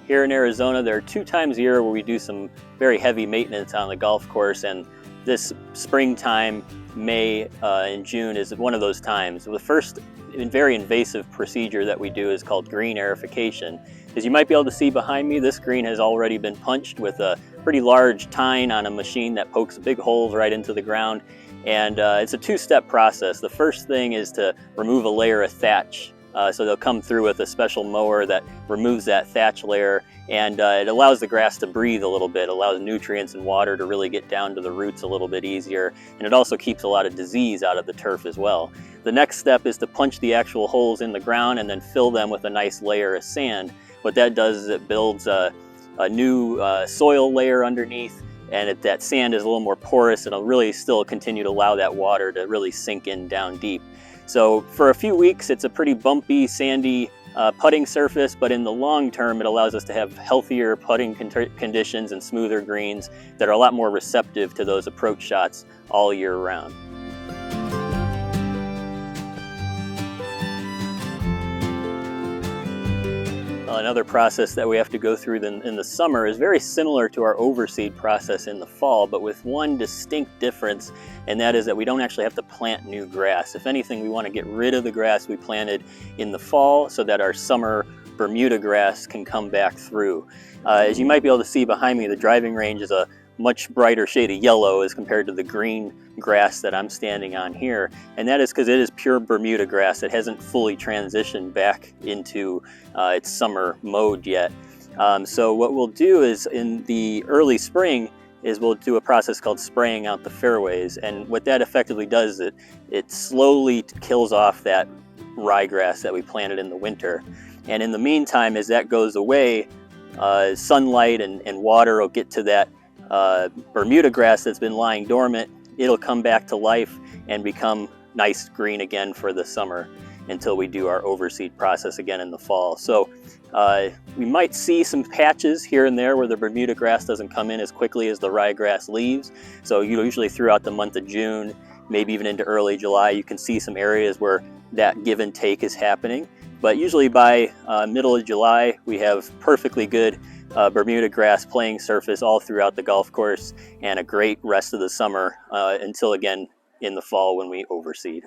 Here in Arizona, there are 2 times a year where we do some very heavy maintenance on the golf course, and this springtime, May and June, is one of those times. The first very invasive procedure that we do is called green aerification. As you might be able to see behind me, this green has already been punched with a pretty large tine on a machine that pokes big holes right into the ground. And it's a 2-step process. The first thing is to remove a layer of thatch. So they'll come through with a special mower that removes that thatch layer, and it allows the grass to breathe a little bit, allows nutrients and water to really get down to the roots a little bit easier, and it also keeps a lot of disease out of the turf as well. The next step is to punch the actual holes in the ground and then fill them with a nice layer of sand. What that does is it builds a new soil layer underneath, and that sand is a little more porous, and it'll really still continue to allow that water to really sink in down deep. So for a few weeks, it's a pretty bumpy, sandy putting surface, but in the long term, it allows us to have healthier putting conditions and smoother greens that are a lot more receptive to those approach shots all year round. Another process that we have to go through in the summer is very similar to our overseed process in the fall, but with one distinct difference, and that is that we don't actually have to plant new grass. If anything, we want to get rid of the grass we planted in the fall so that our summer Bermuda grass can come back through. As you might be able to see behind me, the driving range is a much brighter shade of yellow as compared to the green grass that I'm standing on here, and that is because it is pure Bermuda grass. It hasn't fully transitioned back into its summer mode yet. So what we'll do is in the early spring is we'll do a process called spraying out the fairways, and what that effectively does is it slowly kills off that ryegrass that we planted in the winter. And in the meantime, as that goes away, sunlight and water will get to that Bermuda grass that's been lying dormant. It'll come back to life and become nice green again for the summer until we do our overseed process again in the fall. So we might see some patches here and there where the Bermuda grass doesn't come in as quickly as the ryegrass leaves. So usually throughout the month of June, maybe even into early July, you can see some areas where that give and take is happening. But usually by middle of July, we have perfectly good Bermuda grass playing surface all throughout the golf course, and a great rest of the summer until again in the fall when we overseed.